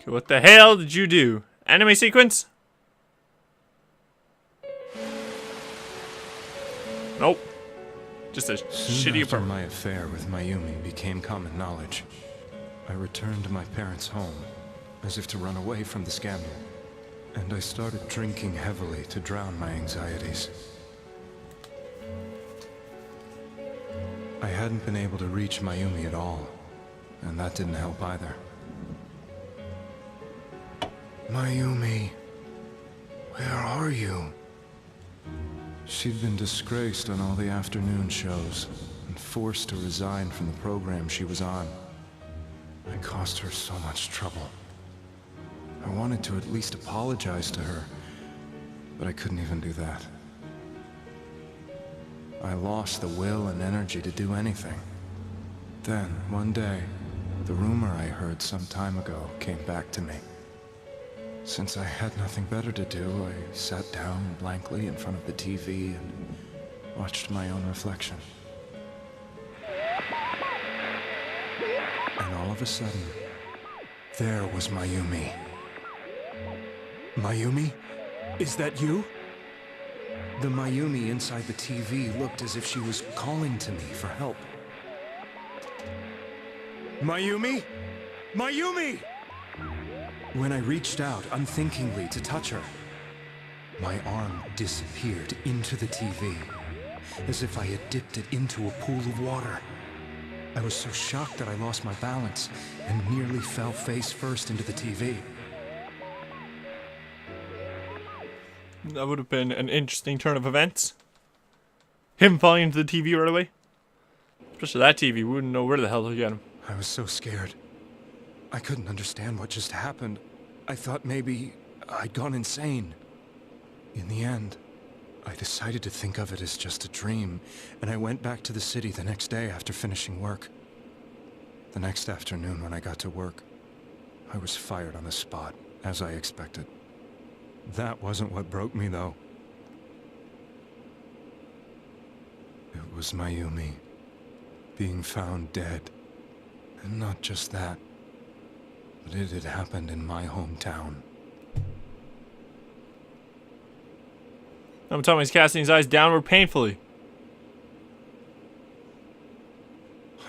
Okay, what the hell did you do? Anime sequence? Nope. Just a Soon shitty after apartment. my affair with Mayumi became common knowledge, I returned to my parents' home, as if to run away from the scandal. And I started drinking heavily to drown my anxieties. I hadn't been able to reach Mayumi at all, and that didn't help either. Mayumi, where are you? She'd been disgraced on all the afternoon shows, and forced to resign from the program she was on. I caused her so much trouble. I wanted to at least apologize to her, but I couldn't even do that. I lost the will and energy to do anything. Then, one day, the rumor I heard some time ago came back to me. Since I had nothing better to do, I sat down blankly in front of the TV and watched my own reflection. And all of a sudden, there was Mayumi. Mayumi? Is that you? The Mayumi inside the TV looked as if she was calling to me for help. Mayumi? Mayumi! When I reached out unthinkingly to touch her, my arm disappeared into the TV, as if I had dipped it into a pool of water. I was so shocked that I lost my balance and nearly fell face first into the TV. That would have been an interesting turn of events. Him falling into the TV right away. Especially that TV, we wouldn't know where the hell to get him. I was so scared. I couldn't understand what just happened. I thought maybe I'd gone insane. In the end, I decided to think of it as just a dream, and I went back to the city the next day after finishing work. The next afternoon when I got to work, I was fired on the spot, as I expected. That wasn't what broke me, though. It was Mayumi being found dead. And not just that, but it had happened in my hometown. Namatame's casting his eyes downward painfully.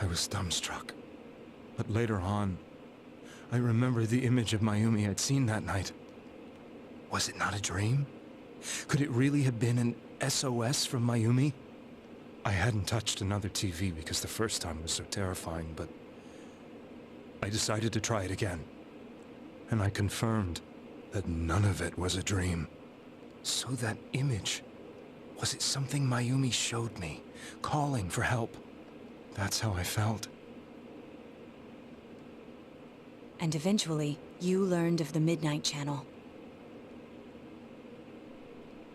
I was dumbstruck. But later on, I remembered the image of Mayumi I'd seen that night. Was it not a dream? Could it really have been an SOS from Mayumi? I hadn't touched another TV because the first time was so terrifying, but I decided to try it again. And I confirmed that none of it was a dream. So that image, was it something Mayumi showed me, calling for help? That's how I felt. And eventually, you learned of the Midnight Channel.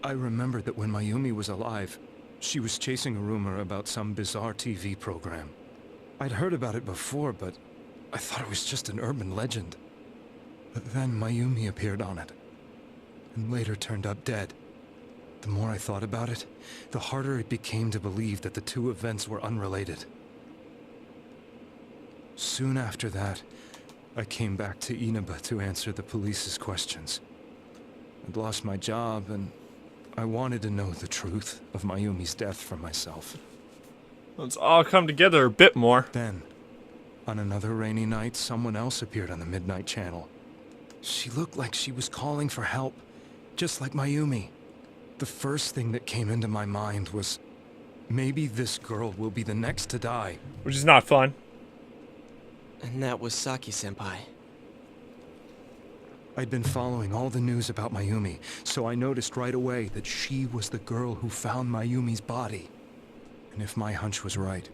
I remembered that when Mayumi was alive, she was chasing a rumor about some bizarre TV program. I'd heard about it before, but I thought it was just an urban legend. But then Mayumi appeared on it, and later turned up dead. The more I thought about it, the harder it became to believe that the two events were unrelated. Soon after that, I came back to Inaba to answer the police's questions. I'd lost my job, and I wanted to know the truth of Mayumi's death for myself. Let's all come together a bit more. Then, on another rainy night, someone else appeared on the Midnight Channel. She looked like she was calling for help, just like Mayumi. The first thing that came into my mind was, maybe this girl will be the next to die. Which is not fun. And that was Saki-senpai. I'd been following all the news about Mayumi, so I noticed right away that she was the girl who found Mayumi's body. And if my hunch was right,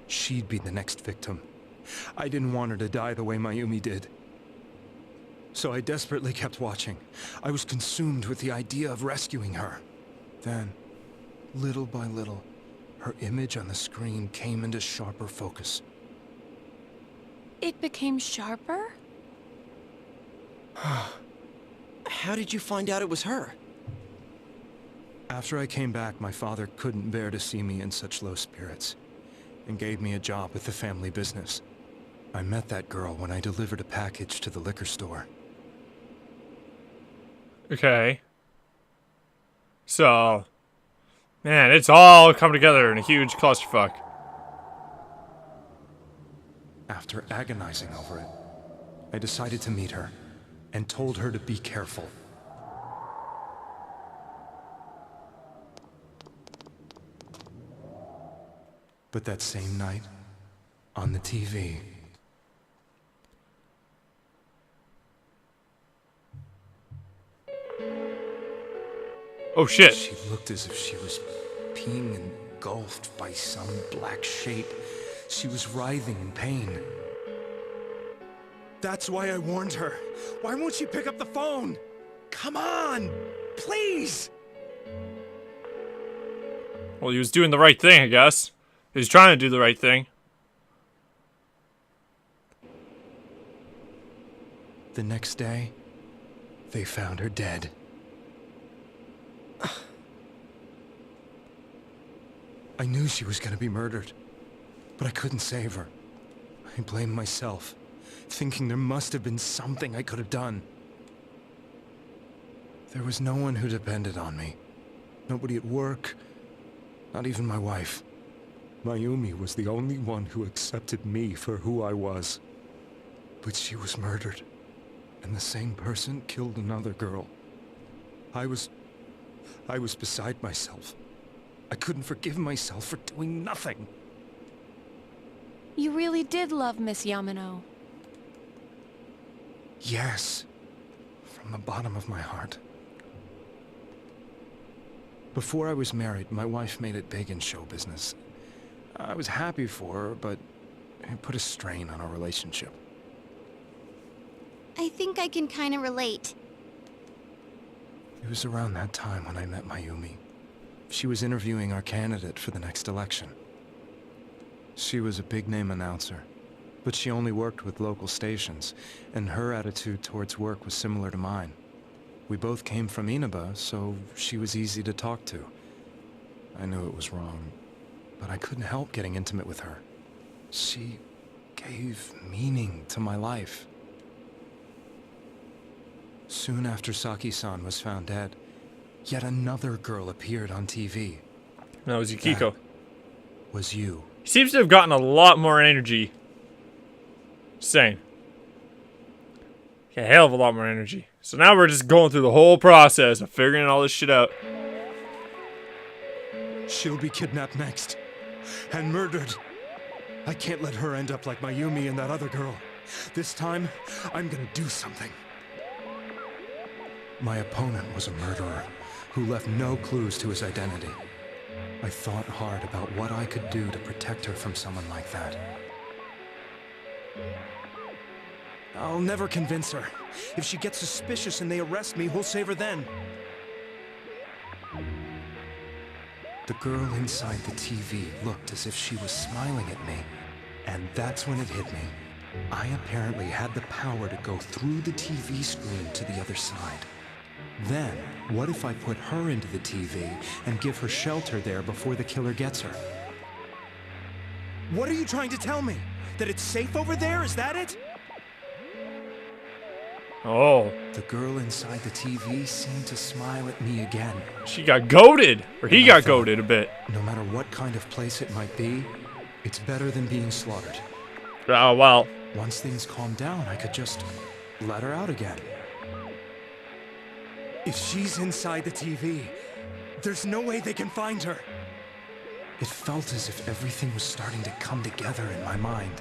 she'd be the next victim. I didn't want her to die the way Mayumi did. So I desperately kept watching. I was consumed with the idea of rescuing her. Then, little by little, her image on the screen came into sharper focus. It became sharper? How did you find out it was her? After I came back, my father couldn't bear to see me in such low spirits, and gave me a job with the family business. I met that girl when I delivered a package to the liquor store. Okay. So, man, it's all come together in a huge clusterfuck. After agonizing over it, I decided to meet her and told her to be careful. But that same night, on the TV, Oh shit. she looked as if she was being engulfed by some black shape. She was writhing in pain. That's why I warned her. Why won't she pick up the phone? Come on! Please! Well, he was doing the right thing, I guess. He was trying to do the right thing. The next day, they found her dead. I knew she was gonna be murdered, but I couldn't save her. I blamed myself, thinking there must have been something I could have done. There was no one who depended on me. Nobody at work, not even my wife. Mayumi was the only one who accepted me for who I was. But she was murdered, and the same person killed another girl. I was beside myself. I couldn't forgive myself for doing nothing. You really did love Miss Yamano. Yes, from the bottom of my heart. Before I was married, my wife made it big in show business. I was happy for her, but it put a strain on our relationship. I think I can kind of relate. It was around that time when I met Mayumi. She was interviewing our candidate for the next election. She was a big-name announcer, but she only worked with local stations, and her attitude towards work was similar to mine. We both came from Inaba, so she was easy to talk to. I knew it was wrong, but I couldn't help getting intimate with her. She gave meaning to my life. Soon after Saki-san was found dead, yet another girl appeared on TV. That was Yukiko. That was you. He seems to have gotten a lot more energy. Sane. A hell of a lot more energy. So now we're just going through the whole process of figuring all this shit out. She'll be kidnapped next. And murdered. I can't let her end up like Mayumi and that other girl. This time, I'm gonna do something. My opponent was a murderer who left no clues to his identity. I thought hard about what I could do to protect her from someone like that. I'll never convince her. If she gets suspicious and they arrest me, we'll save her then. The girl inside the TV looked as if she was smiling at me. And that's when it hit me. I apparently had the power to go through the TV screen to the other side. Then, what if I put her into the TV and give her shelter there before the killer gets her? What are you trying to tell me? That it's safe over there? Is that it? Oh. The girl inside the TV seemed to smile at me again. She got goated. Or he And I got thought, goated a bit. No matter what kind of place it might be, it's better than being slaughtered. Oh, well. Once things calmed down, I could just let her out again. If she's inside the TV, there's no way they can find her. It felt as if everything was starting to come together in my mind.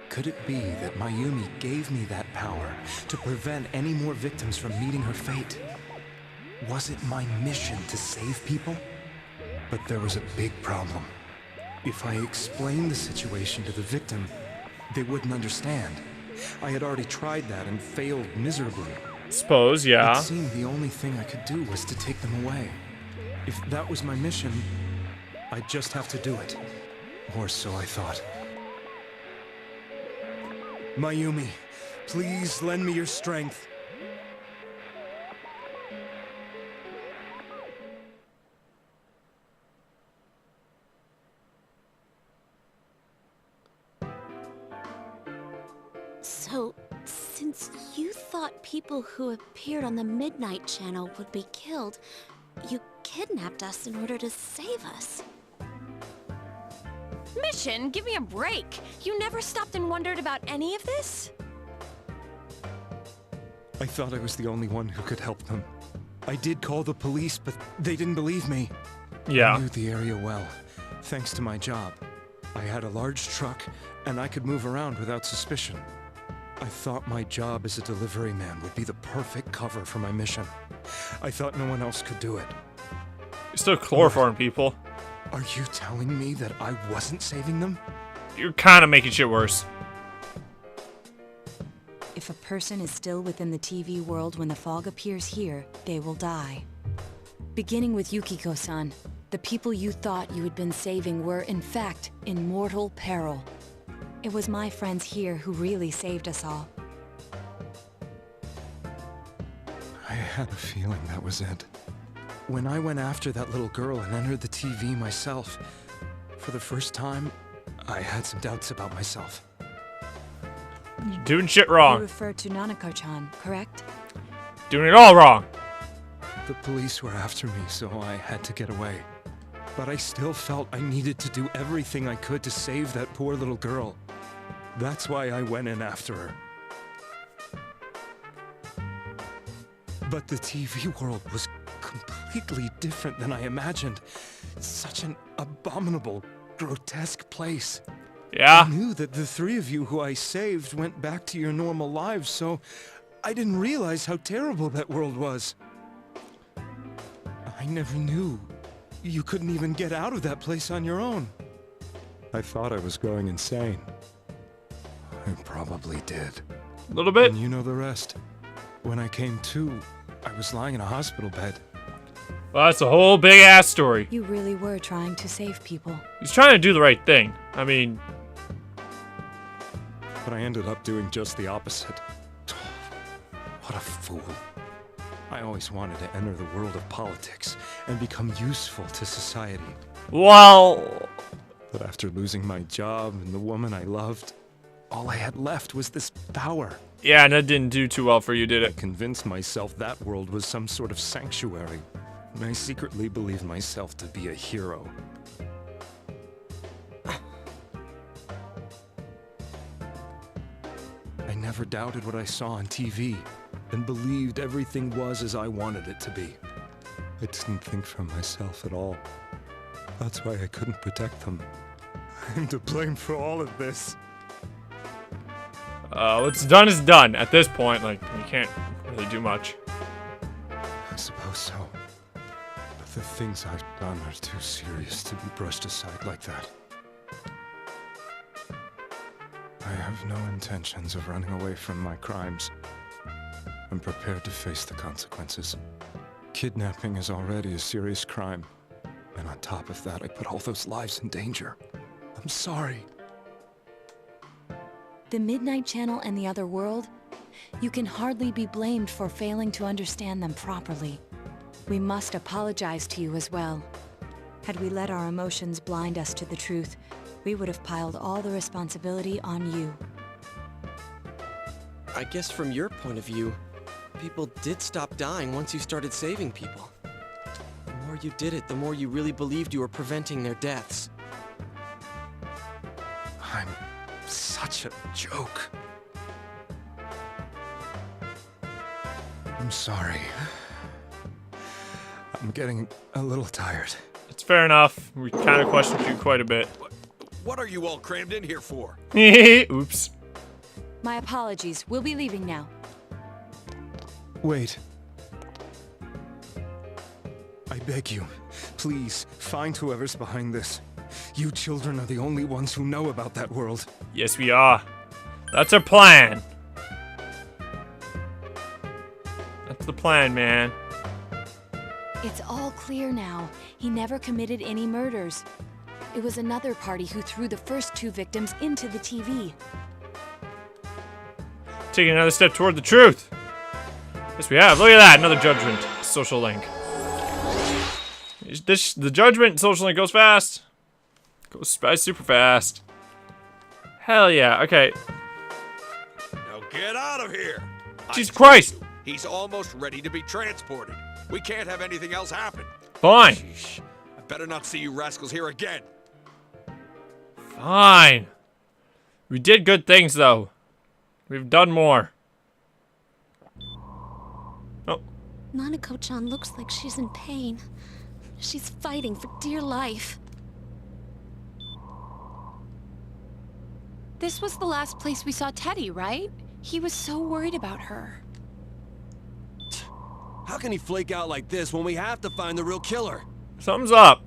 Could it be that Mayumi gave me that power to prevent any more victims from meeting her fate? Was it my mission to save people? But there was a big problem. If I explained the situation to the victim, they wouldn't understand. I had already tried that and failed miserably. Suppose, yeah. It seemed the only thing I could do was to take them away. If that was my mission, I'd just have to do it. Or so I thought. Mayumi, please lend me your strength. you thought people who appeared on the Midnight Channel would be killed, you kidnapped us in order to save us. Mission, give me a break. You never stopped and wondered about any of this? I thought I was the only one who could help them. I did call the police, but they didn't believe me. Yeah. I knew the area well, thanks to my job. I had a large truck, and I could move around without suspicion. I thought my job as a delivery man would be the perfect cover for my mission. I thought no one else could do it. You're still chloroforming people. Are you telling me that I wasn't saving them? You're kind of making shit worse. If a person is still within the TV world when the fog appears here, they will die. Beginning with Yukiko-san, the people you thought you had been saving were, in fact, in mortal peril. It was my friends here who really saved us all. I had a feeling that was it. When I went after that little girl and entered the TV myself, for the first time, I had some doubts about myself. You're doing shit You wrong. refer to Nanako-chan, correct? Doing it all wrong. The police were after me, so I had to get away. But I still felt I needed to do everything I could to save that poor little girl. That's why I went in after her. But the TV world was completely different than I imagined. Such an abominable, grotesque place. Yeah. I knew that the three of you who I saved went back to your normal lives, so I didn't realize how terrible that world was. I never knew you couldn't even get out of that place on your own. I thought I was going insane. I probably did. A little bit. And you know the rest. When I came to, I was lying in a hospital bed. Well, that's a whole big ass story. You really were trying to save people. He's trying to do the right thing. I mean, But I ended up doing just the opposite. What a fool. I always wanted to enter the world of politics and become useful to society. well, But after losing my job and the woman I loved, all I had left was this power. yeah, and that didn't do too well for you, did I it? convinced myself that world was some sort of sanctuary, and I secretly believed myself to be a hero. I never doubted what I saw on TV, and believed everything was as I wanted it to be. I didn't think for myself at all. That's why I couldn't protect them. I'm to blame for all of this. What's done is done. At this point, like, you can't really do much. I suppose so. But the things I've done are too serious to be brushed aside like that. I have no intentions of running away from my crimes. I'm prepared to face the consequences. Kidnapping is already a serious crime. And on top of that, I put all those lives in danger. I'm sorry. The Midnight Channel and the other world? You can hardly be blamed for failing to understand them properly. We must apologize to you as well. Had we let our emotions blind us to the truth, we would have piled all the responsibility on you. I guess from your point of view, people did stop dying once you started saving people. The more you did it, the more you really believed you were preventing their deaths. I'm such a joke. I'm sorry. I'm getting a little tired. It's fair enough. We kind of questioned you quite a bit. What are you all crammed in here for? Oops. My apologies. We'll be leaving now. Wait. I beg you, please, find whoever's behind this. You children are the only ones who know about that world. Yes, we are. That's our plan. That's the plan, man. It's all clear now. He never committed any murders. It was another party who threw the first two victims into the TV. Taking another step toward the truth. Yes, we have. Look at that. Another judgment. Social link. The judgment social link goes fast. Goes by super fast. Hell yeah. Okay. Now get out of here! Jesus Christ! He's almost ready to be transported. We can't have anything else happen. Fine. Sheesh. I better not see you rascals here again. Fine. We did good things, though. We've done more. Oh. Nanako-chan looks like she's in pain. She's fighting for dear life. This was the last place we saw Teddy, right? He was so worried about her. How can he flake out like this when we have to find the real killer? Something's up.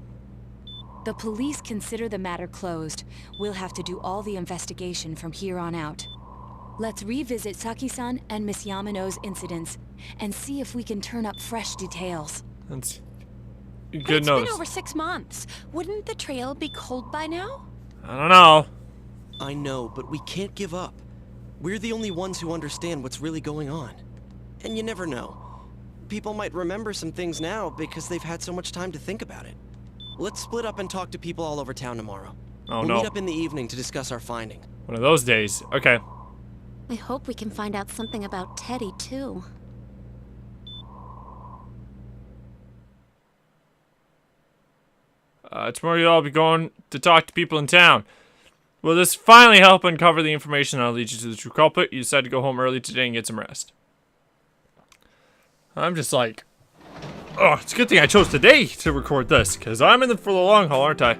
The police consider the matter closed. We'll have to do all the investigation from here on out. Let's revisit Saki-san and Miss Yamano's incidents and see if we can turn up fresh details. That's But good it's notice. been over 6 months. Wouldn't the trail be cold by now? I don't know. I know, but we can't give up. We're the only ones who understand what's really going on. And you never know. People might remember some things now because they've had so much time to think about it. Let's split up and talk to people all over town tomorrow. Oh, We'll no. meet up in the evening to discuss our finding. One of those days. Okay. I hope we can find out something about Teddy, too. Tomorrow you'll all be going to talk to people in town. Will this finally help uncover the information that'll lead you to the true culprit? You decide to go home early today and get some rest. I'm just like... Oh, it's a good thing I chose today to record this, because I'm in for the long haul, aren't I?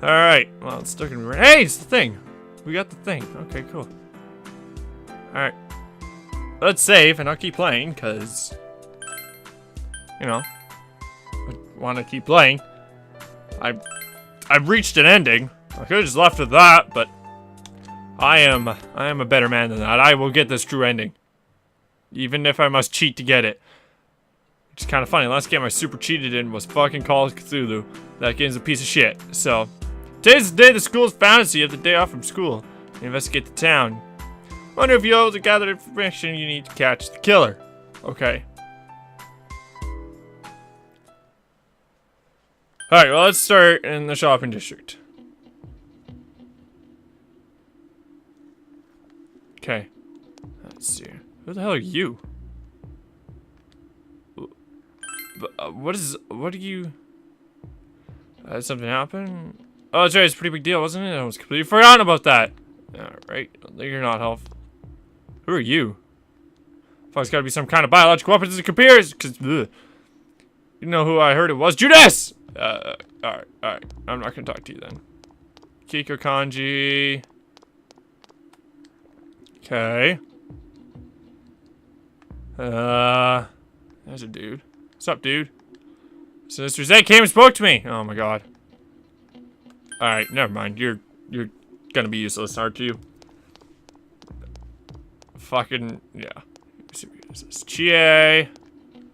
Alright, well, it's still gonna be... Hey, it's the thing! We got the thing. Okay, cool. Alright. Let's save, and I'll keep playing, because... You know... I want to keep playing. I've reached an ending. I could have just left with that, but... I am a better man than that. I will get this true ending. Even if I must cheat to get it. Which is kind of funny. Last game I super cheated in was fucking Call of Cthulhu. That game's a piece of shit. So, today's the day the school is founded, so you have the day off from school. You investigate the town. Wonder if you're able to gather the information you need to catch the killer. Okay. Alright, well, let's start in the shopping district. Okay. Let's see. Who the hell are you? What do you... Did something happen? Oh, that's right, it's a pretty big deal, wasn't it? I was completely forgotten about that. Alright, you're not helpful. Who are you? Fuck's gotta be some kind of biological weapon as it appears, because, you know who I heard it was? Judas! Alright. I'm not gonna talk to you then. Kiko Kanji. Okay. There's a dude. What's up, dude? Sister Zay came and spoke to me. Oh my god. Alright, never mind. You're gonna be useless, aren't you? Fucking yeah. Chie.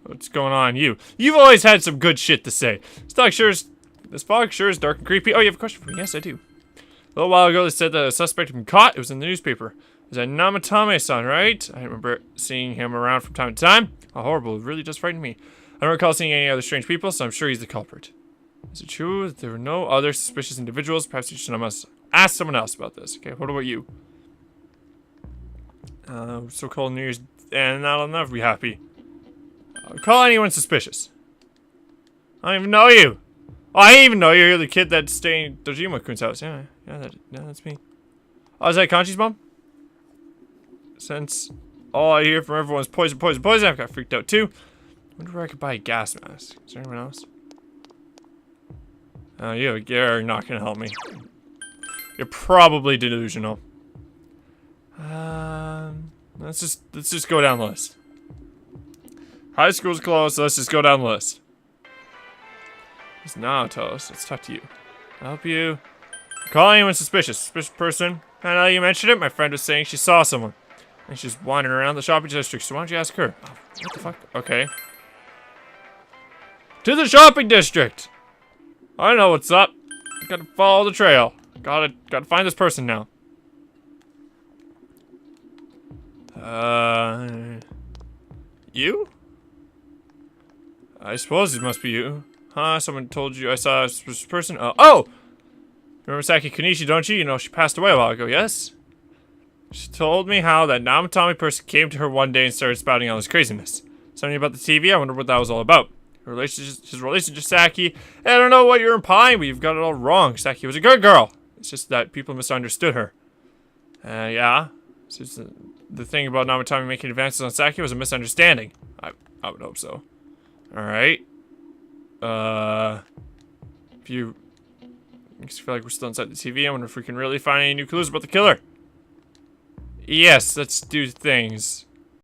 What's going on? You've always had some good shit to say. This fog sure is dark and creepy. Oh, you have a question for me? Yes, I do. A little while ago, they said that a suspect had been caught. It was in the newspaper. Is that Namatame-san, right? I remember seeing him around from time to time. How horrible. It really does frighten me. I don't recall seeing any other strange people, so I'm sure he's the culprit. Is it true that there were no other suspicious individuals? Perhaps you should ask someone else about this. Okay, what about you? So cold New Year's, and I'll never be happy. Call anyone suspicious. I don't even know you. Oh, I didn't even know you're the kid that's staying at Dojima-kun's house. Yeah, that's me. Oh, is that Kanchi's mom? Since all I hear from everyone is poison, I've got freaked out too. Wonder where I could buy a gas mask. Is there anyone else? You're not gonna help me. You're probably delusional. Let's just go down the list. High school's closed, so let's just go down the list. It's Naotos. Let's talk to you. I'll help you. Call anyone suspicious. Suspicious person. I know you mentioned it. My friend was saying she saw someone. And she's wandering around the shopping district, so why don't you ask her? Oh, what the fuck? Okay. To the shopping district! I know what's up. Gotta follow the trail. Gotta find this person now. You? I suppose it must be you. Huh? Someone told you I saw a suspicious person? Oh! Remember Saki Kunishi, don't you? You know, she passed away a while ago, yes? She told me how that Namatame person came to her one day and started spouting all this craziness. Something about the TV, I wonder what that was all about. His relationship to Saki, I don't know what you're implying, but you've got it all wrong. Saki was a good girl. It's just that people misunderstood her. Yeah. It's just the thing about Namatame making advances on Saki was a misunderstanding. I would hope so. Alright. If you... Makes me feel like we're still inside the TV. I wonder if we can really find any new clues about the killer. Yes, let's do things.